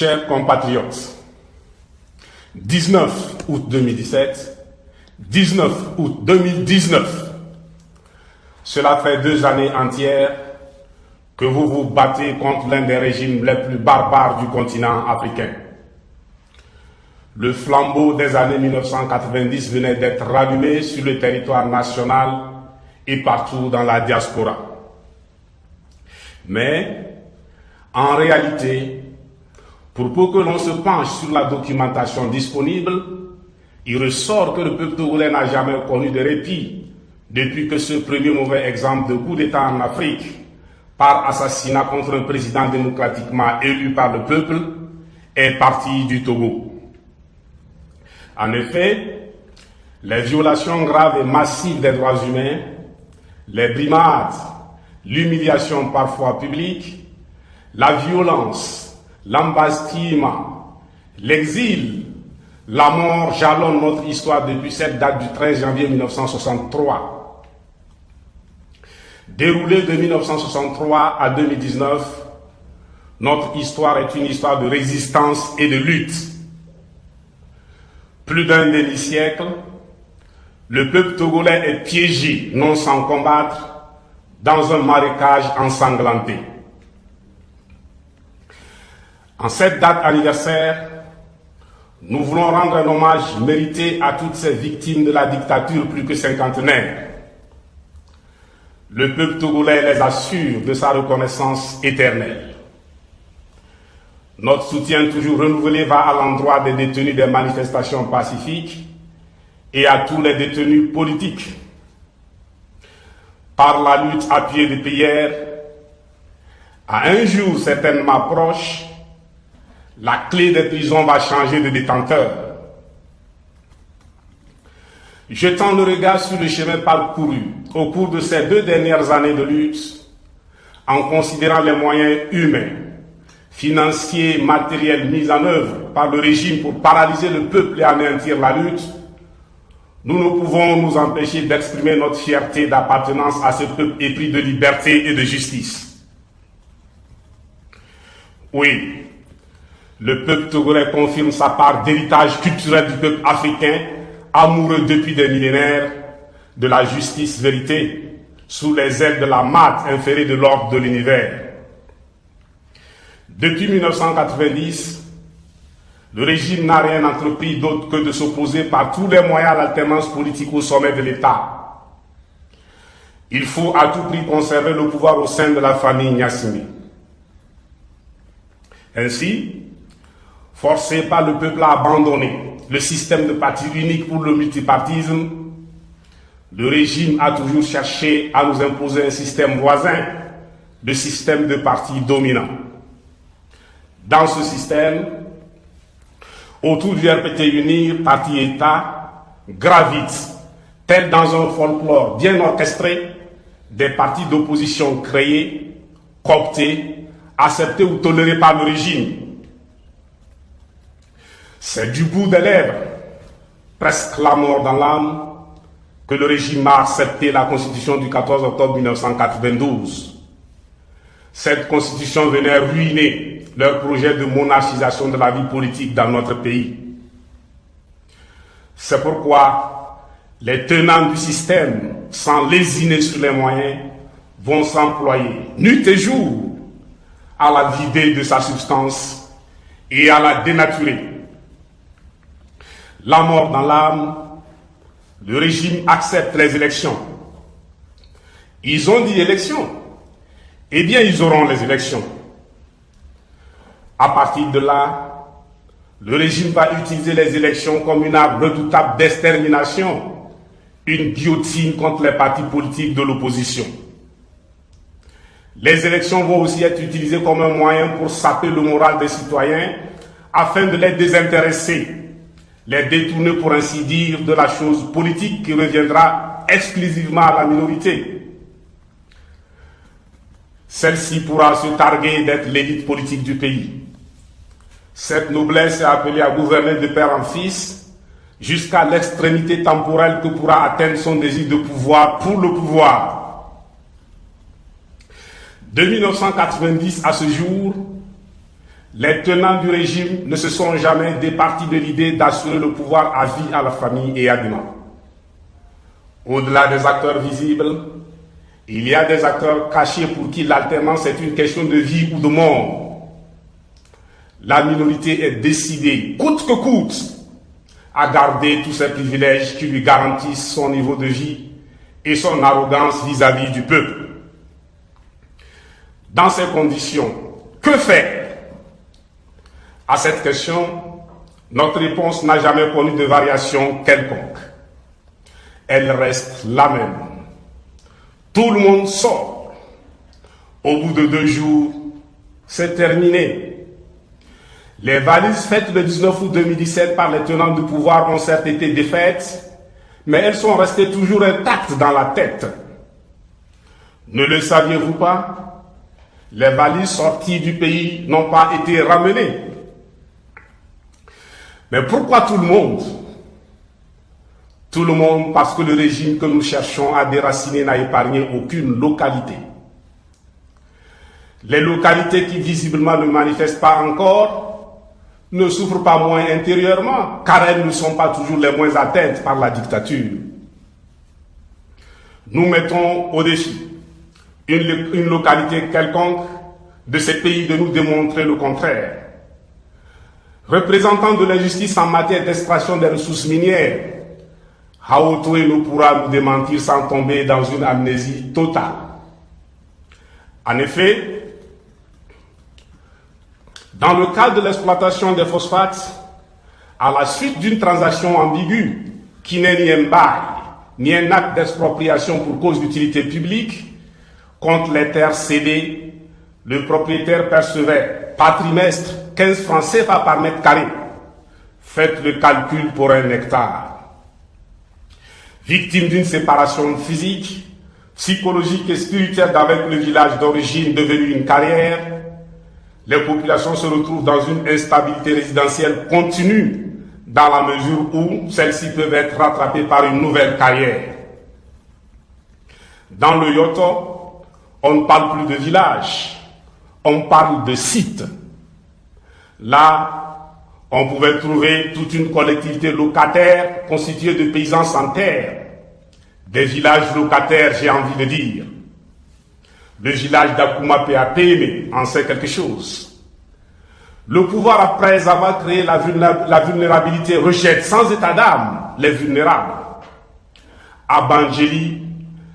Chers compatriotes, 19 août 2017, 19 août 2019, cela fait 2 années entières que vous vous battez contre l'un des régimes les plus barbares du continent africain. Le flambeau des années 1990 venait d'être rallumé sur le territoire national et partout dans la diaspora. Mais, en réalité, pour peu que l'on se penche sur la documentation disponible, il ressort que le peuple togolais n'a jamais connu de répit depuis que ce premier mauvais exemple de coup d'État en Afrique, par assassinat contre un président démocratiquement élu par le peuple, est parti du Togo. En effet, les violations graves et massives des droits humains, les brimades, l'humiliation parfois publique, la violence, l'embastillement, l'exil, la mort jalonnent notre histoire depuis cette date du 13 janvier 1963. Déroulée de 1963 à 2019, notre histoire est une histoire de résistance et de lutte. Plus d'un demi-siècle, le peuple togolais est piégé, non sans combattre, dans un marécage ensanglanté. En cette date anniversaire, nous voulons rendre un hommage mérité à toutes ces victimes de la dictature plus que cinquantenaire. Le peuple togolais les assure de sa reconnaissance éternelle. Notre soutien toujours renouvelé va à l'endroit des détenus des manifestations pacifiques et à tous les détenus politiques. Par la lutte à pied de prière, à un jour certainement proche, la clé des prisons va changer de détenteur. Jetant le regard sur le chemin parcouru au cours de ces 2 dernières années de lutte, en considérant les moyens humains, financiers, matériels mis en œuvre par le régime pour paralyser le peuple et anéantir la lutte, nous ne pouvons nous empêcher d'exprimer notre fierté d'appartenance à ce peuple épris de liberté et de justice. Oui, le peuple togolais confirme sa part d'héritage culturel du peuple africain, amoureux depuis des millénaires de la justice-vérité, sous les ailes de la matte inférée de l'ordre de l'univers. Depuis 1990, le régime n'a rien entrepris d'autre que de s'opposer par tous les moyens à l'alternance politique au sommet de l'État. Il faut à tout prix conserver le pouvoir au sein de la famille Gnassingbé. Ainsi, forcé par le peuple à abandonner le système de parti unique pour le multipartisme, le régime a toujours cherché à nous imposer un système voisin, le système de partis dominants. Dans ce système, autour du RPT Unir, parti-État, gravitent, tel dans un folklore bien orchestré, des partis d'opposition créés, cooptés, acceptés ou tolérés par le régime. C'est du bout des lèvres, presque la mort dans l'âme, que le régime a accepté la Constitution du 14 octobre 1992. Cette Constitution venait ruiner leur projet de monarchisation de la vie politique dans notre pays. C'est pourquoi les tenants du système, sans lésiner sur les moyens, vont s'employer nuit et jour à la vider de sa substance et à la dénaturer. La mort dans l'âme, le régime accepte les élections. Ils ont dit élections. Eh bien, ils auront les élections. À partir de là, le régime va utiliser les élections comme une arme redoutable d'extermination, une guillotine contre les partis politiques de l'opposition. Les élections vont aussi être utilisées comme un moyen pour saper le moral des citoyens afin de les désintéresser, les détourner pour ainsi dire de la chose politique qui reviendra exclusivement à la minorité. Celle-ci pourra se targuer d'être l'élite politique du pays. Cette noblesse est appelée à gouverner de père en fils jusqu'à l'extrémité temporelle que pourra atteindre son désir de pouvoir pour le pouvoir. De 1990 à ce jour, les tenants du régime ne se sont jamais départis de l'idée d'assurer le pouvoir à vie à la famille et à l'humain. Au-delà des acteurs visibles, il y a des acteurs cachés pour qui l'alternance est une question de vie ou de mort. La minorité est décidée, coûte que coûte, à garder tous ces privilèges qui lui garantissent son niveau de vie et son arrogance vis-à-vis du peuple. Dans ces conditions, que faire? À cette question, notre réponse n'a jamais connu de variation quelconque. Elle reste la même. Tout le monde sort. Au bout de 2 jours, c'est terminé. Les valises faites le 19 août 2017 par les tenants du pouvoir ont certes été défaites, mais elles sont restées toujours intactes dans la tête. Ne le saviez-vous pas? Les valises sorties du pays n'ont pas été ramenées. Mais pourquoi tout le monde? Tout le monde parce que le régime que nous cherchons à déraciner n'a épargné aucune localité. Les localités qui visiblement ne manifestent pas encore ne souffrent pas moins intérieurement, car elles ne sont pas toujours les moins atteintes par la dictature. Nous mettons au défi une localité quelconque de ces pays de nous démontrer le contraire. Représentant de l'injustice en matière d'extraction des ressources minières, Haotoué nous pourra nous démentir sans tomber dans une amnésie totale. En effet, dans le cadre de l'exploitation des phosphates, à la suite d'une transaction ambiguë, qui n'est ni un bail, ni un acte d'expropriation pour cause d'utilité publique, contre les terres cédées, le propriétaire percevait par trimestre 15 francs CFA par mètre carré. Faites le calcul pour 1 hectare. Victime d'une séparation physique, psychologique et spirituelle d'avec le village d'origine devenu une carrière, les populations se retrouvent dans une instabilité résidentielle continue dans la mesure où celles-ci peuvent être rattrapées par une nouvelle carrière. Dans le Yoto, on ne parle plus de village, on parle de site. Là, on pouvait trouver toute une collectivité locataire constituée de paysans sans terre, des villages locataires, j'ai envie de dire. Le village d'Akouma PAP en sait quelque chose. Le pouvoir, après avoir créé la vulnérabilité, rejette sans état d'âme les vulnérables. À Bandjeli,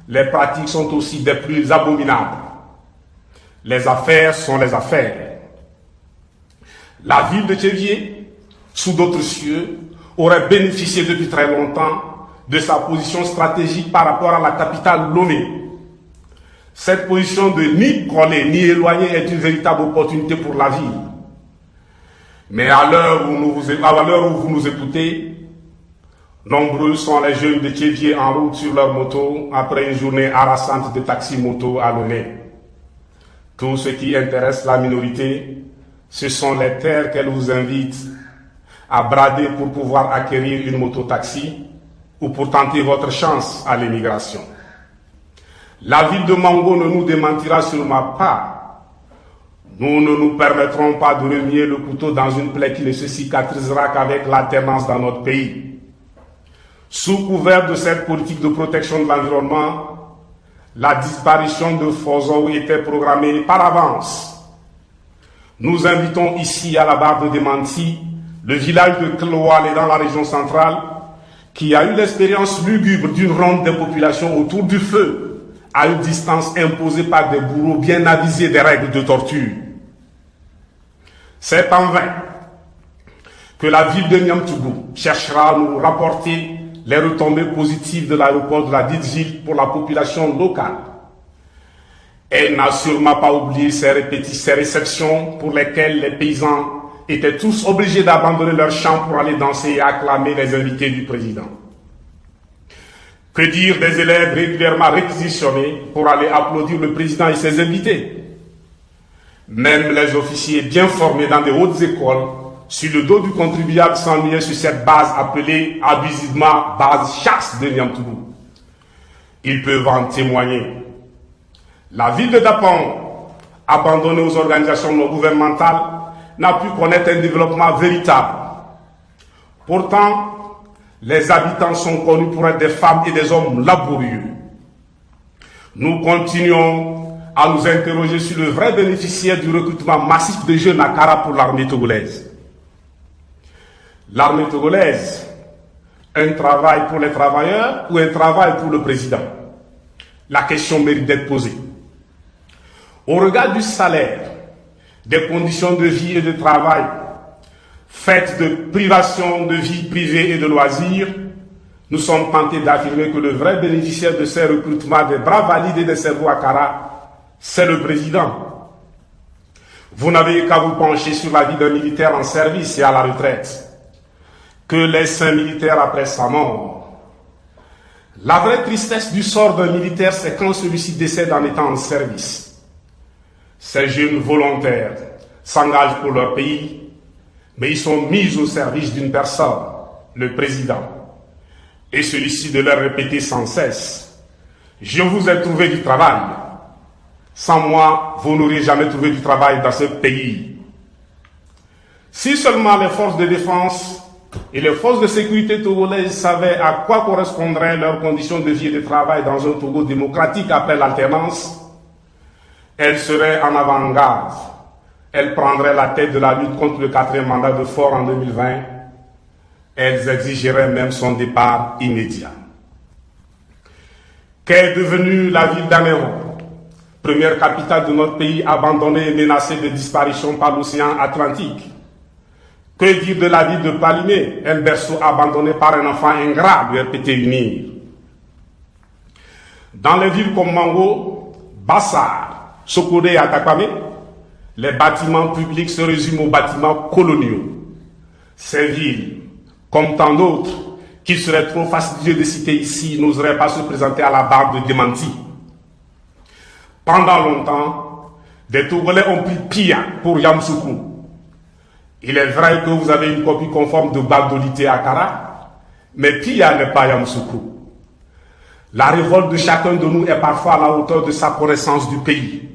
les pratiques sont aussi des plus abominables. Les affaires sont les affaires. La ville de Tchévier, sous d'autres cieux, aurait bénéficié depuis très longtemps de sa position stratégique par rapport à la capitale Lomé. Cette position de ni coller ni éloigner est une véritable opportunité pour la ville. Mais à l'heure où vous nous écoutez, nombreux sont les jeunes de Tchévier en route sur leur moto après une journée harassante de taxi-moto à Lomé. Tout ce qui intéresse la minorité, ce sont les terres qu'elle vous invite à brader pour pouvoir acquérir une moto-taxi ou pour tenter votre chance à l'émigration. La ville de Mango ne nous démentira sûrement pas. Nous ne nous permettrons pas de remuer le couteau dans une plaie qui ne se cicatrisera qu'avec l'alternance dans notre pays. Sous couvert de cette politique de protection de l'environnement, la disparition de Fozo était programmée par avance. Nous invitons ici à la barre de démenti le village de Kloale dans la région centrale, qui a eu l'expérience lugubre d'une ronde des populations autour du feu, à une distance imposée par des bourreaux bien avisés des règles de torture. C'est en vain que la ville de Niamtougou cherchera à nous rapporter les retombées positives de l'aéroport de la dite ville pour la population locale. Elle n'a sûrement pas oublié ces réceptions pour lesquelles les paysans étaient tous obligés d'abandonner leurs champs pour aller danser et acclamer les invités du président. Que dire des élèves régulièrement réquisitionnés pour aller applaudir le président et ses invités? Même les officiers bien formés dans des hautes écoles, sur le dos du contribuable, s'ennuyaient sur cette base appelée abusivement base chasse de Niamtougou. Ils peuvent en témoigner. La ville de Dapong, abandonnée aux organisations non gouvernementales, n'a pu connaître un développement véritable. Pourtant, les habitants sont connus pour être des femmes et des hommes laborieux. Nous continuons à nous interroger sur le vrai bénéficiaire du recrutement massif de jeunes à Kara pour l'armée togolaise. L'armée togolaise, un travail pour les travailleurs ou un travail pour le président? La question mérite d'être posée. Au regard du salaire, des conditions de vie et de travail, faites de privation de vie privée et de loisirs, nous sommes tentés d'affirmer que le vrai bénéficiaire de ces recrutements des bras valides et des cerveaux à Kara, c'est le président. Vous n'avez qu'à vous pencher sur la vie d'un militaire en service et à la retraite, que laisse un militaire après sa mort. La vraie tristesse du sort d'un militaire, c'est quand celui-ci décède en étant en service. Ces jeunes volontaires s'engagent pour leur pays, mais ils sont mis au service d'une personne, le président. Et celui-ci de leur répéter sans cesse: je vous ai trouvé du travail. Sans moi, vous n'auriez jamais trouvé du travail dans ce pays. Si seulement les forces de défense et les forces de sécurité togolaises savaient à quoi correspondraient leurs conditions de vie et de travail dans un Togo démocratique après l'alternance, elles seraient en avant-garde. Elles prendraient la tête de la lutte contre le 4e mandat de Faure en 2020. Elles exigeraient même son départ immédiat. Qu'est devenue la ville d'Améron, première capitale de notre pays abandonnée et menacée de disparition par l'océan Atlantique? Que dire de la ville de Palimé, un berceau abandonné par un enfant ingrat du RPT UNIR? Dans les villes comme Mango, Bassar, Sokodé et Atakwame, les bâtiments publics se résument aux bâtiments coloniaux. Ces villes, comme tant d'autres, qu'il serait trop fastidieux de citer ici, n'oseraient pas se présenter à la barre de démenti. Pendant longtemps, des Togolais ont pris Pia pour Yamoussoukro. Il est vrai que vous avez une copie conforme de Bagdolité à Kara, mais Pia n'est pas Yamoussoukro. La révolte de chacun de nous est parfois à la hauteur de sa connaissance du pays.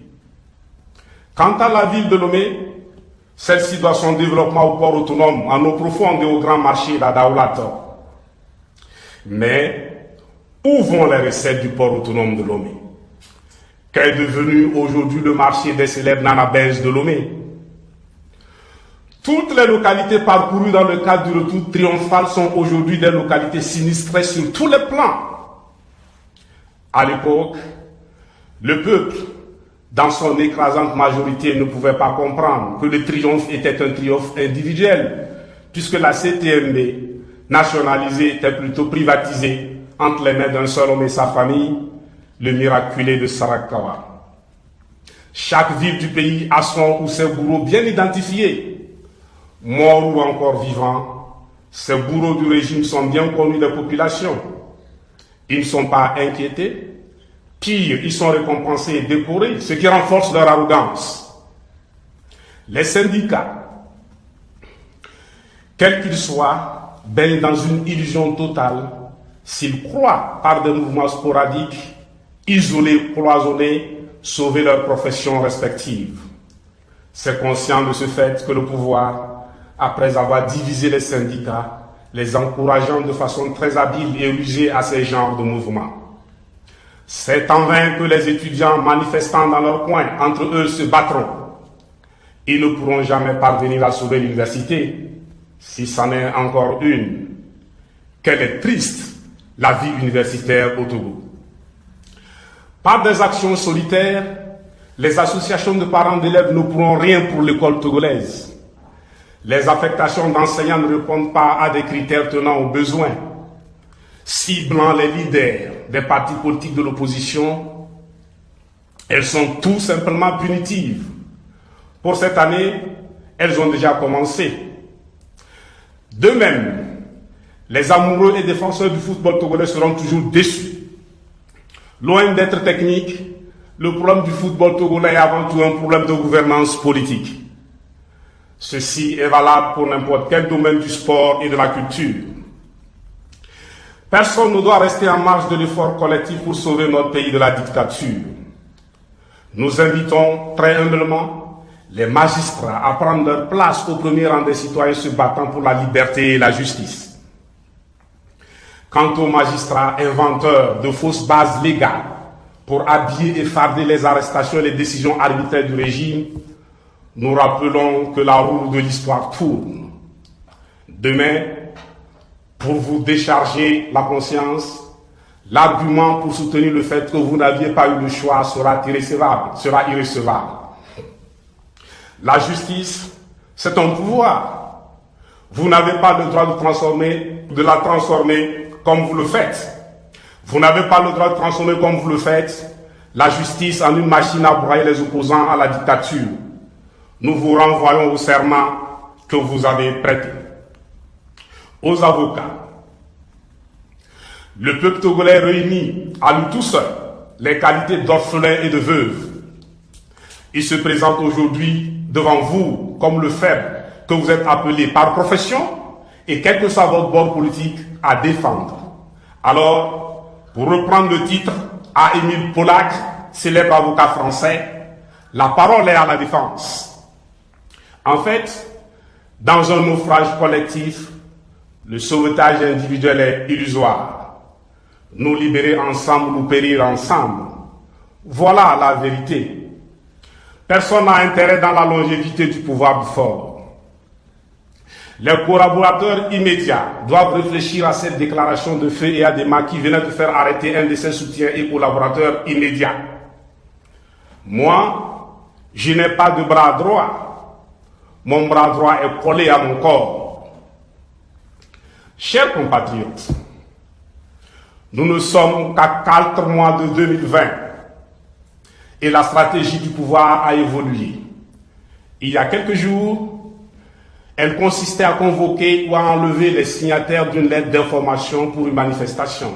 Quant à la ville de Lomé, celle-ci doit son développement au port autonome, en eau profonde et au grand marché d'Adaoulato. Mais où vont les recettes du port autonome de Lomé? Qu'est devenu aujourd'hui le marché des célèbres nanabèges de Lomé? Toutes les localités parcourues dans le cadre du retour triomphal sont aujourd'hui des localités sinistrées sur tous les plans. À l'époque, le peuple, dans son écrasante majorité, ne pouvait pas comprendre que le triomphe était un triomphe individuel, puisque la CTMB, nationalisée, était plutôt privatisée entre les mains d'un seul homme et sa famille, le miraculé de Sarakawa. Chaque ville du pays a son ou ses bourreaux bien identifiés. Morts ou encore vivants, ces bourreaux du régime sont bien connus des populations. Ils ne sont pas inquiétés. Pire, ils sont récompensés et décorés, ce qui renforce leur arrogance. Les syndicats, quels qu'ils soient, baignent dans une illusion totale s'ils croient, par des mouvements sporadiques, isolés, cloisonnés, sauver leurs professions respectives. C'est conscient de ce fait que le pouvoir, après avoir divisé les syndicats, les encourageant de façon très habile et rusée à ces genres de mouvements. C'est en vain que les étudiants manifestant dans leur coin, entre eux, se battront. Ils ne pourront jamais parvenir à sauver l'université, si c'en est encore une. Quelle est triste la vie universitaire au Togo. Par des actions solitaires, les associations de parents d'élèves ne pourront rien pour l'école togolaise. Les affectations d'enseignants ne répondent pas à des critères tenant aux besoins. Ciblant les leaders des partis politiques de l'opposition, elles sont tout simplement punitives. Pour cette année, elles ont déjà commencé. De même, les amoureux et défenseurs du football togolais seront toujours déçus. Loin d'être technique, le problème du football togolais est avant tout un problème de gouvernance politique. Ceci est valable pour n'importe quel domaine du sport et de la culture. Personne ne doit rester en marge de l'effort collectif pour sauver notre pays de la dictature. Nous invitons très humblement les magistrats à prendre leur place au premier rang des citoyens se battant pour la liberté et la justice. Quant aux magistrats inventeurs de fausses bases légales pour habiller et farder les arrestations et les décisions arbitraires du régime, nous rappelons que la roue de l'histoire tourne. Demain, pour vous décharger la conscience, l'argument pour soutenir le fait que vous n'aviez pas eu le choix sera irrécevable. La justice, c'est un pouvoir. Vous n'avez pas le droit de la transformer comme vous le faites. Vous n'avez pas le droit de transformer comme vous le faites la justice en une machine à broyer les opposants à la dictature. Nous vous renvoyons au serment que vous avez prêté. Aux avocats, le peuple togolais réunit à lui tout seul les qualités d'orphelin et de veuve. Il se présente aujourd'hui devant vous comme le faible que vous êtes appelé par profession et quel que soit votre bord politique à défendre. Alors, pour reprendre le titre à Émile Polac, célèbre avocat français, la parole est à la défense. En fait, dans un naufrage collectif, le sauvetage individuel est illusoire. Nous libérer ensemble ou périr ensemble. Voilà la vérité. Personne n'a intérêt dans la longévité du pouvoir du fort. Les collaborateurs immédiats doivent réfléchir à cette déclaration de fait et à des qui venaient de faire arrêter un de ses soutiens et collaborateurs immédiats. Moi, je n'ai pas de bras droit. Mon bras droit est collé à mon corps. Chers compatriotes, nous ne sommes qu'à 4 mois de 2020 et la stratégie du pouvoir a évolué. Il y a quelques jours, elle consistait à convoquer ou à enlever les signataires d'une lettre d'information pour une manifestation.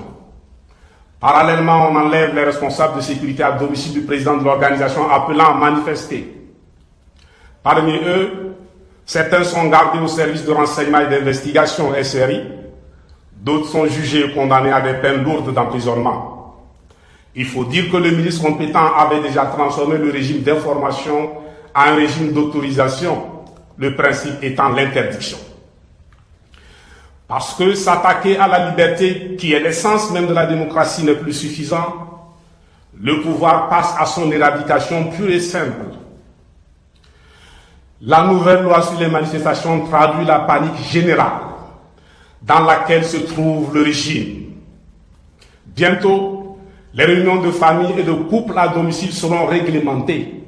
Parallèlement, on enlève les responsables de sécurité à domicile du président de l'organisation appelant à manifester. Parmi eux, certains sont gardés au service de renseignement et d'investigation SRI, d'autres sont jugés et condamnés à des peines lourdes d'emprisonnement. Il faut dire que le ministre compétent avait déjà transformé le régime d'information en un régime d'autorisation, le principe étant l'interdiction. Parce que s'attaquer à la liberté, qui est l'essence même de la démocratie, n'est plus suffisant, le pouvoir passe à son éradication pure et simple. La nouvelle loi sur les manifestations traduit la panique générale dans laquelle se trouve le régime. Bientôt, les réunions de famille et de couples à domicile seront réglementées.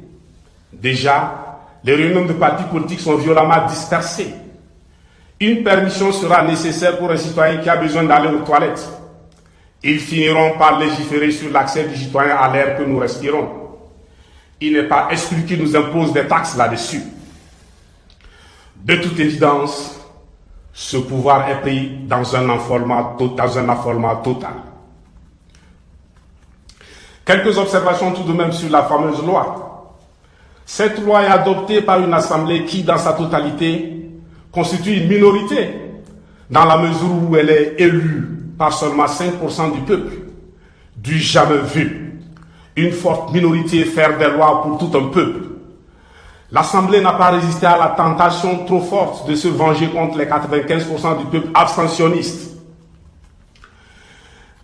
Déjà, les réunions de partis politiques sont violemment dispersées. Une permission sera nécessaire pour un citoyen qui a besoin d'aller aux toilettes. Ils finiront par légiférer sur l'accès du citoyen à l'air que nous respirons. Il n'est pas exclu qu'ils nous imposent des taxes là-dessus. De toute évidence, ce pouvoir est pris dans un affolement total. Quelques observations tout de même sur la fameuse loi. Cette loi est adoptée par une assemblée qui, dans sa totalité, constitue une minorité, dans la mesure où elle est élue par seulement 5% du peuple. Du jamais vu. Une forte minorité faire des lois pour tout un peuple. L'Assemblée n'a pas résisté à la tentation trop forte de se venger contre les 95% du peuple abstentionniste.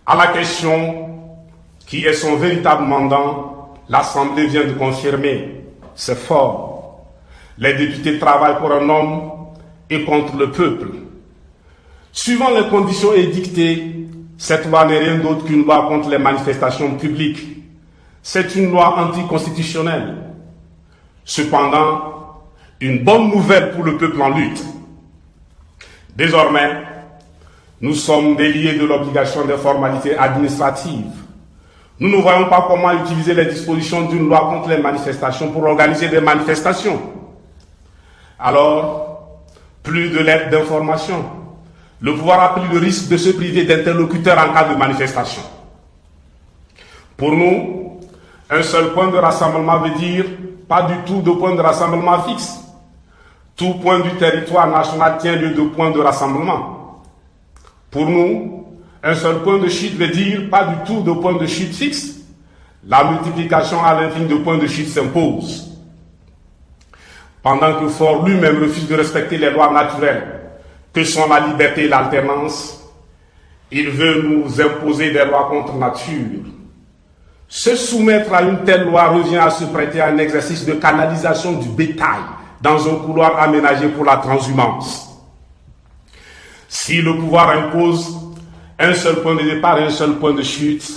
À la question qui est son véritable mandat, l'Assemblée vient de confirmer, c'est fort. Les députés travaillent pour un homme et contre le peuple. Suivant les conditions édictées, cette loi n'est rien d'autre qu'une loi contre les manifestations publiques. C'est une loi anticonstitutionnelle. Cependant, une bonne nouvelle pour le peuple en lutte. Désormais, nous sommes déliés de l'obligation des formalités administratives. Nous ne voyons pas comment utiliser les dispositions d'une loi contre les manifestations pour organiser des manifestations. Alors, plus de lettres d'information. Le pouvoir a pris le risque de se priver d'interlocuteurs en cas de manifestation. Pour nous, un seul point de rassemblement veut dire pas du tout de point de rassemblement fixe. Tout point du territoire national tient lieu de point de rassemblement. Pour nous, un seul point de chute veut dire pas du tout de point de chute fixe. La multiplication à l'infini de points de chute s'impose. pendant que Faure lui-même refuse de respecter les lois naturelles que sont la liberté et l'alternance, il veut nous imposer des lois contre nature. Se soumettre à une telle loi revient à se prêter à un exercice de canalisation du bétail dans un couloir aménagé pour la transhumance. Si le pouvoir impose un seul point de départ et un seul point de chute,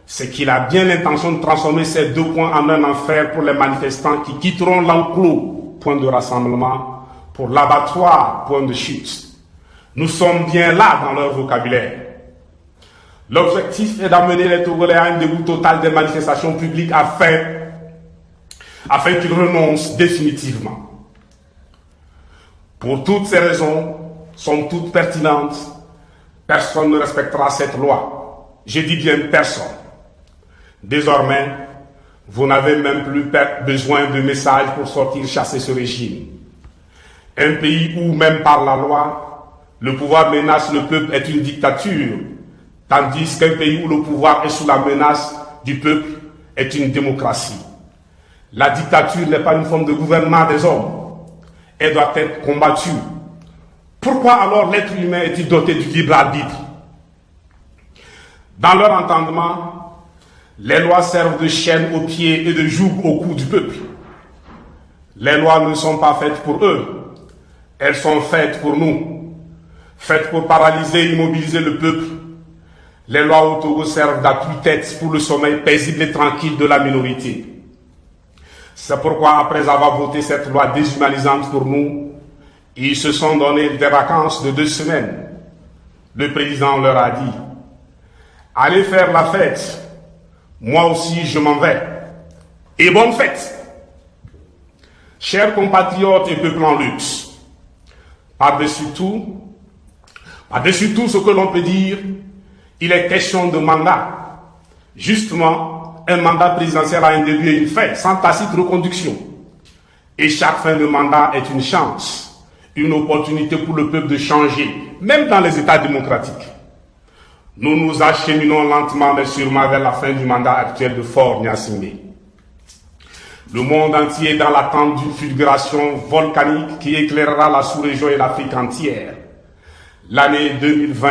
c'est qu'il a bien l'intention de transformer ces deux points en un enfer pour les manifestants qui quitteront l'enclos, point de rassemblement, pour l'abattoir, point de chute. Nous sommes bien là dans leur vocabulaire. L'objectif est d'amener les Togolais à un dégoût total des manifestations publiques afin qu'ils renoncent définitivement. Pour toutes ces raisons, sont toutes pertinentes, personne ne respectera cette loi. Je dis bien personne. Désormais, vous n'avez même plus besoin de messages pour sortir chasser ce régime. Un pays où, même par la loi, le pouvoir menace le peuple est une dictature, tandis qu'un pays où le pouvoir est sous la menace du peuple est une démocratie. La dictature n'est pas une forme de gouvernement des hommes. Elle doit être combattue. Pourquoi alors l'être humain est-il doté du libre arbitre? Dans leur entendement, les lois servent de chaîne aux pieds et de joug au cou du peuple. Les lois ne sont pas faites pour eux, elles sont faites pour nous, faites pour paralyser et immobiliser le peuple. Les lois au Togo servent d'appui-tête pour le sommeil paisible et tranquille de la minorité. C'est pourquoi, après avoir voté cette loi déshumanisante pour nous, ils se sont donné des vacances de 2 semaines. Le président leur a dit « Allez faire la fête. Moi aussi, je m'en vais. Et bonne fête !» Chers compatriotes et peuple en lutte, par-dessus tout ce que l'on peut dire, il est question de mandat. Justement, un mandat présidentiel a un début et une fin, sans tacite reconduction. Et chaque fin de mandat est une chance, une opportunité pour le peuple de changer, même dans les États démocratiques. Nous nous acheminons lentement mais sûrement vers la fin du mandat actuel de Faure Gnassingbé. Le monde entier est dans l'attente d'une fulguration volcanique qui éclairera la sous-région et l'Afrique entière. L'année 2020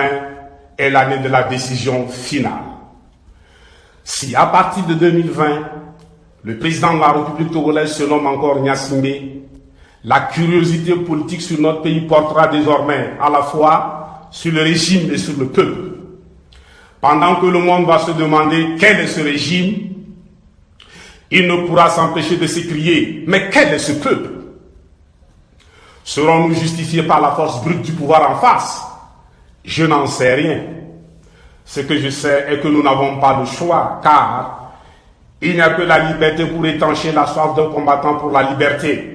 est l'année de la décision finale. Si à partir de 2020, le président de la République togolaise se nomme encore Gnassingbé, la curiosité politique sur notre pays portera désormais à la fois sur le régime et sur le peuple. Pendant que le monde va se demander quel est ce régime, il ne pourra s'empêcher de s'écrier « Mais quel est ce peuple ?» Serons-nous justifiés par la force brute du pouvoir en face? Je n'en sais rien. Ce que je sais est que nous n'avons pas de choix, car il n'y a que la liberté pour étancher la soif d'un combattant pour la liberté.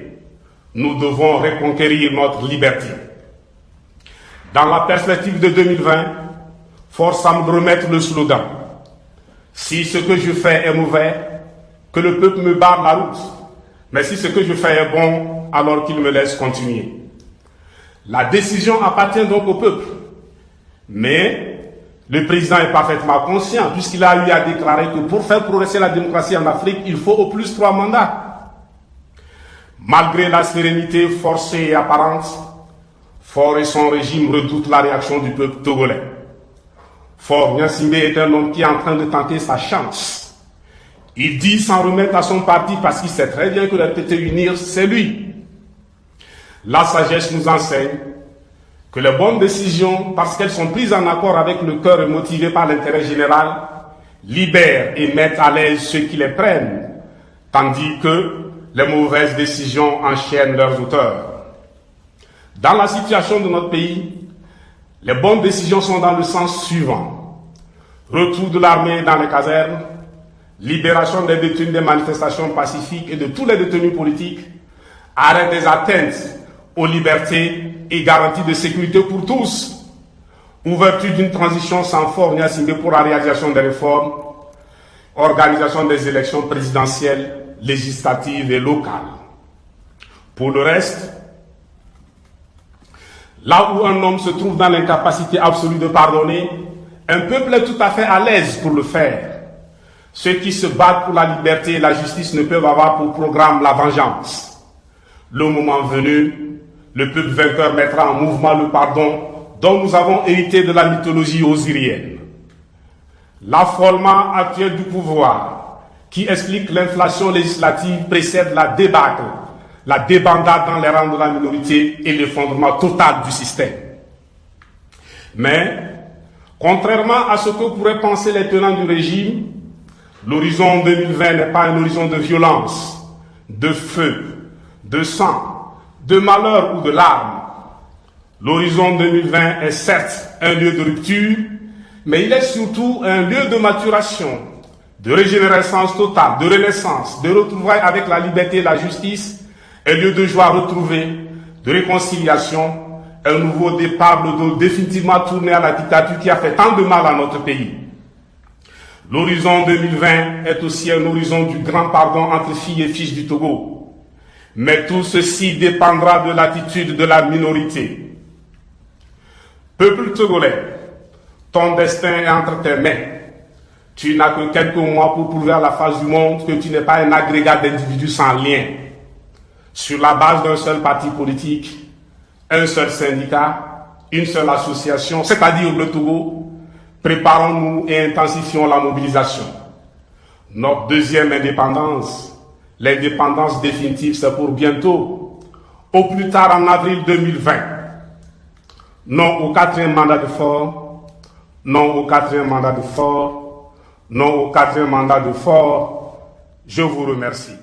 Nous devons reconquérir notre liberté. Dans la perspective de 2020, force à me remettre le slogan « Si ce que je fais est mauvais, que le peuple me barre la route. Mais si ce que je fais est bon, alors qu'il me laisse continuer. » La décision appartient donc au peuple. Mais le président est parfaitement conscient, puisqu'il a eu à déclarer que pour faire progresser la démocratie en Afrique, il faut au plus 3 mandats. Malgré la sérénité forcée et apparente, Faure et son régime redoutent la réaction du peuple togolais. Faure Gnassingbé est un homme qui est en train de tenter sa chance. Il dit s'en remettre à son parti parce qu'il sait très bien que la tête unir, c'est lui. La sagesse nous enseigne que les bonnes décisions, parce qu'elles sont prises en accord avec le cœur et motivées par l'intérêt général, libèrent et mettent à l'aise ceux qui les prennent, tandis que les mauvaises décisions enchaînent leurs auteurs. Dans la situation de notre pays, les bonnes décisions sont dans le sens suivant. Retour de l'armée dans les casernes, libération des détenus des manifestations pacifiques et de tous les détenus politiques, arrêt des atteintes aux libertés et garantie de sécurité pour tous, ouverture d'une transition sans Faure Gnassingbé pour la réalisation des réformes, organisation des élections présidentielles, législatives et locales. Pour le reste, là où un homme se trouve dans l'incapacité absolue de pardonner, un peuple est tout à fait à l'aise pour le faire. Ceux qui se battent pour la liberté et la justice ne peuvent avoir pour programme la vengeance. Le moment venu, le peuple vainqueur mettra en mouvement le pardon dont nous avons hérité de la mythologie osirienne. L'affolement actuel du pouvoir, qui explique l'inflation législative, précède la débâcle, la débandade dans les rangs de la minorité et l'effondrement total du système. Mais, contrairement à ce que pourraient penser les tenants du régime, l'horizon 2020 n'est pas un horizon de violence, de feu, de sang, de malheur ou de larmes. L'horizon 2020 est certes un lieu de rupture, mais il est surtout un lieu de maturation, de régénérescence totale, de renaissance, de retrouvailles avec la liberté et la justice, un lieu de joie retrouvée, de réconciliation, un nouveau départ de dos définitivement tourné à la dictature qui a fait tant de mal à notre pays. L'horizon 2020 est aussi un horizon du grand pardon entre filles et fils du Togo. Mais tout ceci dépendra de l'attitude de la minorité. Peuple togolais, ton destin est entre tes mains. Tu n'as que quelques mois pour prouver à la face du monde que tu n'es pas un agrégat d'individus sans lien. Sur la base d'un seul parti politique, un seul syndicat, une seule association, c'est-à-dire le Togo, préparons-nous et intensifions la mobilisation. Notre deuxième indépendance, l'indépendance définitive, c'est pour bientôt, au plus tard en avril 2020. Non au quatrième mandat de fort, non au quatrième mandat de fort, non au quatrième mandat de fort. Je vous remercie.